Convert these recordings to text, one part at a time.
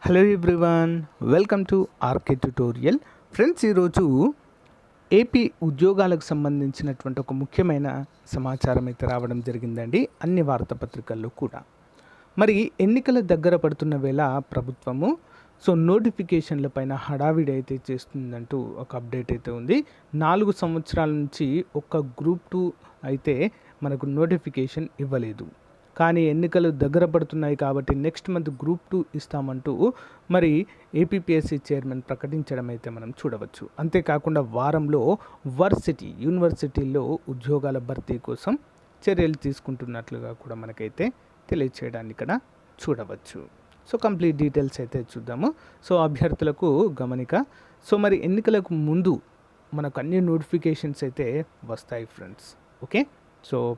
Hello everyone, welcome to RK tutorial. Friends, ఈరోజు AP ఉద్యోగాలకు సంబంధించినటువంటి ఒక ముఖ్యమైన సమాచారం అయితే రావడం జరిగిందండి, అన్ని వార్తాపత్రికల్లో కూడా. మరి ఎన్నికల దగ్గర పడుతున్న వేళ ప్రభుత్వము నోటిఫికేషన్ల పైన హడావిడి అయితే చేస్తుందంటూ ఒక అప్డేట్ అయితే ఉంది. 4 సంవత్సరాల నుంచి ఒక్క గ్రూప్ 2 అయితే మనకు నోటిఫికేషన్ ఇవ్వలేదు. కానీ ఎన్నికలు దగ్గర పడుతున్నాయి కాబట్టి నెక్స్ట్ మంత్ గ్రూప్ 2 ఇస్తామంటూ మరి ఏపీపీఎస్సీ చైర్మన్ ప్రకటించడం అయితే మనం చూడవచ్చు. అంతేకాకుండా వారంలో యూనివర్సిటీల్లో ఉద్యోగాల భర్తీ కోసం చర్యలు తీసుకుంటున్నట్లుగా కూడా మనకైతే తెలియచేయడాన్ని ఇక్కడ చూడవచ్చు. కంప్లీట్ డీటెయిల్స్ అయితే చూద్దాము. అభ్యర్థులకు గమనిక. మరి ఎన్నికలకు ముందు మనకు అన్ని నోటిఫికేషన్స్ అయితే వస్తాయి ఫ్రెండ్స్. ఓకే,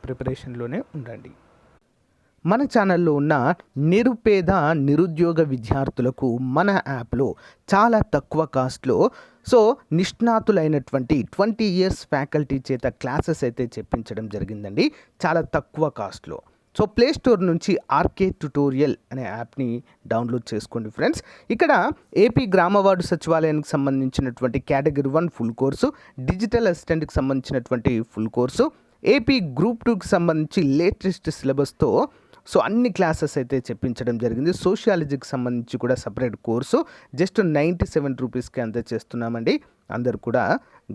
ప్రిపరేషన్లోనే ఉండండి. మన ఛానల్లో ఉన్న నిరుద్యోగ విద్యార్థులకు మన యాప్లో చాలా తక్కువ కాస్ట్లో నిష్ణాతులైనటువంటి 20 years ఫ్యాకల్టీ చేత క్లాసెస్ అయితే చెప్పించడం జరిగిందండి, చాలా తక్కువ కాస్ట్లో. ప్లే స్టోర్ నుంచి ఆర్కే ట్యుటోరియల్ అనే యాప్ని డౌన్లోడ్ చేసుకోండి ఫ్రెండ్స్. ఇక్కడ ఏపీ గ్రామ వార్డు సచివాలయానికి సంబంధించినటువంటి కేటగిరీ 1 ఫుల్ కోర్సు, డిజిటల్ అసిస్టెంట్కి సంబంధించినటువంటి ఫుల్ కోర్సు, ఏపీ గ్రూప్ 2కి సంబంధించి లేటెస్ట్ సిలబస్తో అన్ని క్లాసెస్ అయితే చెప్పించడం జరిగింది. సోషియాలజీకి సంబంధించి కూడా సపరేట్ కోర్సు జస్ట్ 97 రూపీస్కి అంతే చేస్తున్నామండి, అందరు కూడా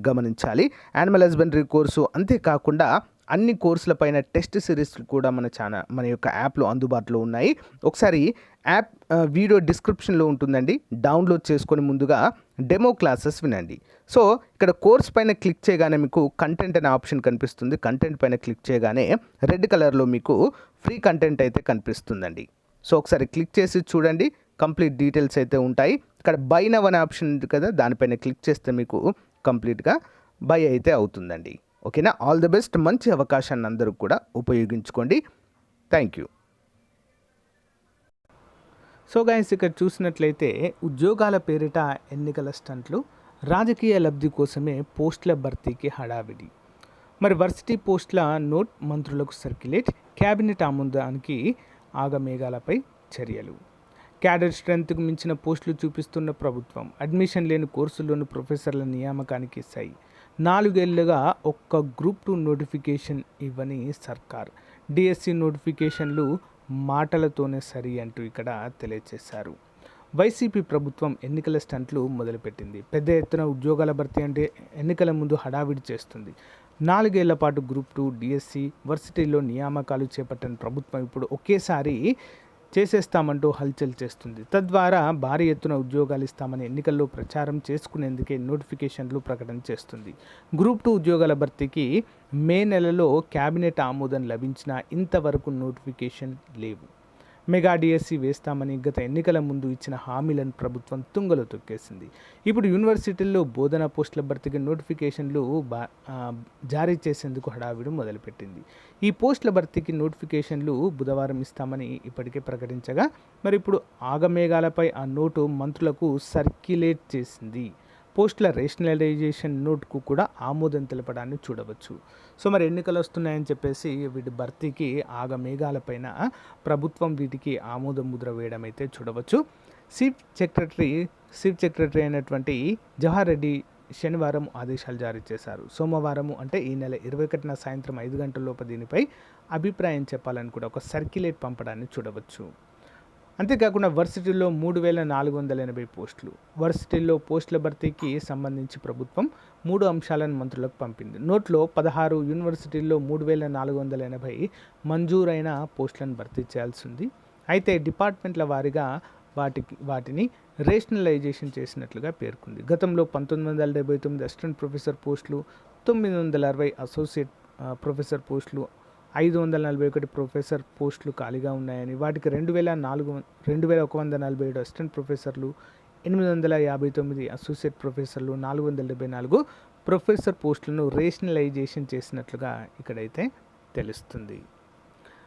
గమనించాలి. యానిమల్ హస్బెండరీ కోర్సు, అంతేకాకుండా అన్ని కోర్సులపైన టెస్ట్ సిరీస్లు కూడా మన యొక్క యాప్లో అందుబాటులో ఉన్నాయి. ఒకసారి యాప్ వీడియో డిస్క్రిప్షన్లో ఉంటుందండి, డౌన్లోడ్ చేసుకొని ముందుగా డెమో క్లాసెస్ వినండి. ఇక్కడ కోర్స్ పైన క్లిక్ చేయగానే మీకు కంటెంట్ అనే ఆప్షన్ కనిపిస్తుంది. కంటెంట్ పైన క్లిక్ చేయగానే రెడ్ కలర్లో మీకు ఫ్రీ కంటెంట్ అయితే కనిపిస్తుందండి. ఒకసారి క్లిక్ చేసి చూడండి, కంప్లీట్ డీటెయిల్స్ అయితే ఉంటాయి. ఇక్కడ బై నవ్ అనే ఆప్షన్ ఉంది కదా, దానిపైన క్లిక్ చేస్తే మీకు కంప్లీట్గా బై అయితే అవుతుందండి. ఓకేనా, ఆల్ ది బెస్ట్. మంచి అవకాశాన్ని అందరూ కూడా ఉపయోగించుకోండి. Thank you. గైస్, ఇక్కడ చూసినట్లయితే ఉద్యోగాల పేరిట ఎన్నికల స్టంట్లు, రాజకీయ లబ్ధి కోసమే పోస్టుల భర్తీకి హడావిడి. మరి వర్సిటీ పోస్టుల నోట్ మంత్రులకు సర్క్యులేట్, క్యాబినెట్ ఆమోదానికి ఆగమేఘాలపై చర్యలు. క్యాడర్ స్ట్రెంత్కు మించిన పోస్టులు చూపిస్తున్న ప్రభుత్వం, అడ్మిషన్ లేని కోర్సుల్లోని ప్రొఫెసర్ల నియామకానికి సై. 4 ఏళ్లుగా ఒక్క గ్రూప్ 2 నోటిఫికేషన్ ఇవ్వని సర్కార్. DSC నోటిఫికేషన్లు మాటలతోనే సరి అంటూ ఇక్కడ తెలియజేశారు. వైసీపీ ప్రభుత్వం ఎన్నికల స్టంట్లు మొదలుపెట్టింది. పెద్ద ఎత్తున ఉద్యోగాల భర్తీ అంటే ఎన్నికల ముందు హడావిడి చేస్తుంది. 4 ఏళ్ల పాటు గ్రూప్ 2, DSC వర్సిటీల్లో నియామకాలు చేపట్టిన ప్రభుత్వం ఇప్పుడు ఒకేసారి చేసేస్తామంటూ హల్చల్ చేస్తుంది. తద్వారా భారీ ఎత్తున ఉద్యోగాలు ఇస్తామని ఎన్నికల్లో ప్రచారం చేసుకునేందుకే నోటిఫికేషన్లు ప్రకటన చేస్తుంది. గ్రూప్ 2 ఉద్యోగాల భర్తీకి మే నెలలో క్యాబినెట్ ఆమోదం లభించినా ఇంతవరకు నోటిఫికేషన్ లేవు. మెగా DSC వేస్తామని గత ఎన్నికల ముందు ఇచ్చిన హామీలను ప్రభుత్వం తుంగలో తొక్కేసింది. ఇప్పుడు యూనివర్సిటీల్లో బోధనా పోస్టుల భర్తీకి నోటిఫికేషన్లు జారీ చేసేందుకు హడావిడి మొదలుపెట్టింది. ఈ పోస్టుల భర్తీకి నోటిఫికేషన్లు బుధవారం ఇస్తామని ఇప్పటికే ప్రకటించగా, మరి ఇప్పుడు ఆగమేఘాలపై ఆ నోటు మంత్రులకు సర్క్యులేట్ చేసింది. పోస్టుల రేషనలైజేషన్ నోట్కు కూడా ఆమోదం తెలపడాన్ని చూడవచ్చు. మరి ఎన్నికలు వస్తున్నాయని చెప్పేసి వీటి భర్తీకి ఆగమేఘాలపైన ప్రభుత్వం వీటికి ఆమోదం ముద్ర వేయడం అయితే చూడవచ్చు. చీఫ్ సెక్రటరీ అయినటువంటి జవహర్ రెడ్డి శనివారం ఆదేశాలు జారీ చేశారు. సోమవారం అంటే ఈ నెల 21న సాయంత్రం 5 గంటలలోపు దీనిపై అభిప్రాయం చెప్పాలని కూడా ఒక సర్క్యులేట్ పంపడాన్ని చూడవచ్చు. అంతేకాకుండా వర్సిటీల్లో 3,480 పోస్టులు. వర్సిటీల్లో పోస్టుల భర్తీకి సంబంధించి ప్రభుత్వం 3 అంశాలను మంత్రులకు పంపింది. నోట్లో 16 యూనివర్సిటీల్లో 3,480 మంజూరైన పోస్టులను భర్తీ చేయాల్సి ఉంది. అయితే డిపార్ట్మెంట్ల వారీగా వాటిని రేషనలైజేషన్ చేసినట్లుగా పేర్కొంది. గతంలో 1979 అసిస్టెంట్ ప్రొఫెసర్ పోస్టులు, 960 అసోసియేట్ ప్రొఫెసర్ పోస్టులు, 541 ప్రొఫెసర్ పోస్టులు ఖాళీగా ఉన్నాయని, వాటికి 2,147 అసిస్టెంట్ ప్రొఫెసర్లు, 859 అసోసియేట్ ప్రొఫెసర్లు, 474 ప్రొఫెసర్ పోస్టులను రేషనలైజేషన్ చేసినట్లుగా ఇక్కడైతే తెలుస్తుంది.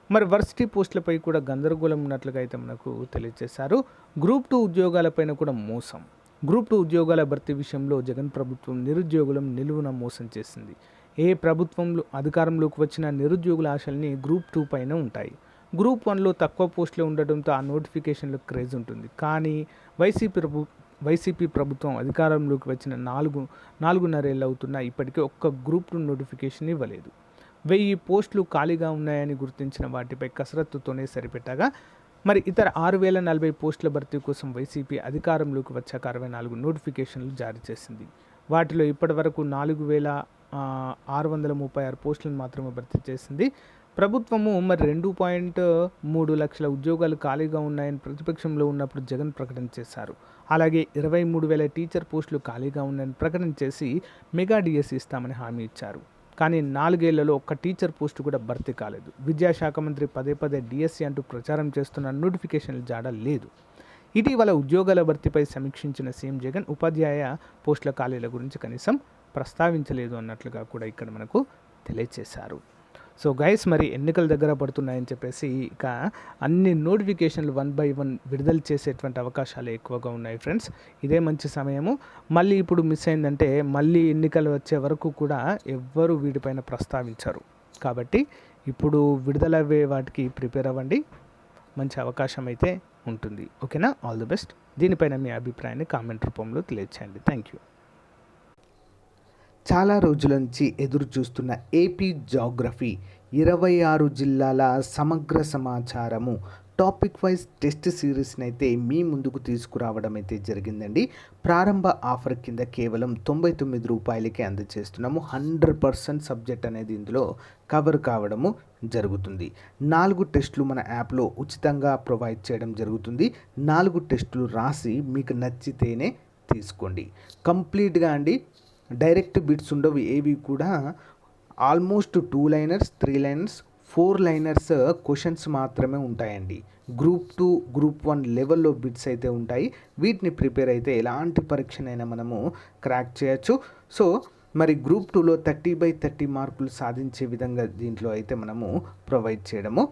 మరి వర్సిటీ పోస్టులపై కూడా గందరగోళం ఉన్నట్లుగా అయితే మనకు తెలియజేశారు. గ్రూప్ 2 ఉద్యోగాలపైన కూడా మోసం. గ్రూప్ 2 ఉద్యోగాల భర్తీ విషయంలో జగన్ ప్రభుత్వం నిరుద్యోగులను నిలువున మోసం చేసింది. ఏ ప్రభుత్వంలో అధికారంలోకి వచ్చిన నిరుద్యోగుల ఆశల్ని గ్రూప్ 2 పైన ఉంటాయి. గ్రూప్ 1లో తక్కువ పోస్టులు ఉండడంతో ఆ నోటిఫికేషన్లకు క్రేజ్ ఉంటుంది. కానీ వైసీపీ ప్రభుత్వం అధికారంలోకి వచ్చిన 4.5 ఏళ్ళు అవుతున్నా ఇప్పటికే ఒక్క గ్రూప్ 2 నోటిఫికేషన్ ఇవ్వలేదు. 1000 పోస్టులు ఖాళీగా ఉన్నాయని గుర్తించిన వాటిపై కసరత్తుతోనే సరిపెట్టగా మరి ఇతర 6040 పోస్టుల భర్తీ కోసం వైసీపీ అధికారంలోకి వచ్చాక 64 నోటిఫికేషన్లు జారీ చేసింది. వాటిలో ఇప్పటి వరకు 4636 పోస్టులను మాత్రమే భర్తీ చేసింది. ప్రభుత్వము మరి 2.3 లక్షల ఉద్యోగాలు ఖాళీగా ఉన్నాయని ప్రతిపక్షంలో ఉన్నప్పుడు జగన్ ప్రకటన చేశారు. అలాగే 23,000 టీచర్ పోస్టులు ఖాళీగా ఉన్నాయని ప్రకటన చేసి మెగా DSC ఇస్తామని హామీ ఇచ్చారు. కానీ 4 ఏళ్లలో ఒక్క టీచర్ పోస్టు కూడా భర్తీ కాలేదు. విద్యాశాఖ మంత్రి పదే DSC అంటూ ప్రచారం చేస్తున్న నోటిఫికేషన్ల జాడ లేదు. ఇటీవల ఉద్యోగాల భర్తీపై సమీక్షించిన సీఎం జగన్ ఉపాధ్యాయ పోస్టుల ఖాళీల గురించి కనీసం ప్రస్తావించలేదు అన్నట్లుగా కూడా ఇక్కడ మనకు తెలియజేశారు. సో గైస్, మరి ఎన్నికల దగ్గర పడుతున్నాయని చెప్పేసి ఇక అన్ని నోటిఫికేషన్లు 1 by 1 విడుదల చేసేటువంటి అవకాశాలు ఎక్కువగా ఉన్నాయి ఫ్రెండ్స్. ఇదే మంచి సమయము. మళ్ళీ ఇప్పుడు మిస్ అయిందంటే మళ్ళీ ఎన్నికలు వచ్చే వరకు కూడా ఎవ్వరూ వీటిపైన ప్రస్తావించరు. కాబట్టి ఇప్పుడు విడుదలయ్యే వాటికి ప్రిపేర్ అవ్వండి. మంచి అవకాశం అయితే ఉంటుంది. ఓకేనా? All the best. దీనిపైన మీ అభిప్రాయాన్ని కామెంట్ రూపంలో తెలియచేయండి. Thank you. చాలా రోజుల నుంచి ఎదురు చూస్తున్న ఏపీ జాగ్రఫీ 26 జిల్లాల సమగ్ర సమాచారము టాపిక్ వైజ్ టెస్ట్ సిరీస్ని అయితే మీ ముందుకు తీసుకురావడం అయితే జరిగిందండి. ప్రారంభ ఆఫర్ కింద కేవలం 99 రూపాయలకే అందజేస్తున్నాము. 100% సబ్జెక్ట్ అనేది ఇందులో కవర్ కావడము జరుగుతుంది. 4 టెస్టులు మన యాప్లో ఉచితంగా ప్రొవైడ్ చేయడం జరుగుతుంది. 4 టెస్టులు రాసి మీకు నచ్చితేనే తీసుకోండి. కంప్లీట్గా అండి, డైరెక్ట్ బిట్స్ ఉండవు ఏవి కూడా. Almost 2 liners, 3 liners, 4 liners questions మాత్రమే ఉంటాయండి. Group-2, Group-1 లెవెల్లో బిట్స్ అయితే ఉంటాయి. వీటిని ప్రిపేర్ అయితే ఎలాంటి పరీక్షనైనా మనము క్రాక్ చేయొచ్చు. సో మరి Group-2లో 30/30 మార్కులు సాధించే విధంగా దీంట్లో అయితే మనము ప్రొవైడ్ చేయడము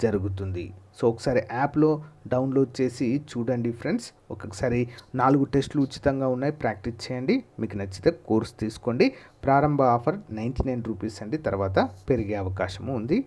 జరుగుతుంది. సో ఒకసారి యాప్లో డౌన్లోడ్ చేసి చూడండి ఫ్రెండ్స్. ఒక్కొక్కసారి 4 టెస్టులు ఉచితంగా ఉన్నాయి, ప్రాక్టీస్ చేయండి. మీకు నచ్చితే కోర్స్ తీసుకోండి. ప్రారంభ ఆఫర్ 99 రూపీస్ అండి, తర్వాత పెరిగే అవకాశము ఉంది.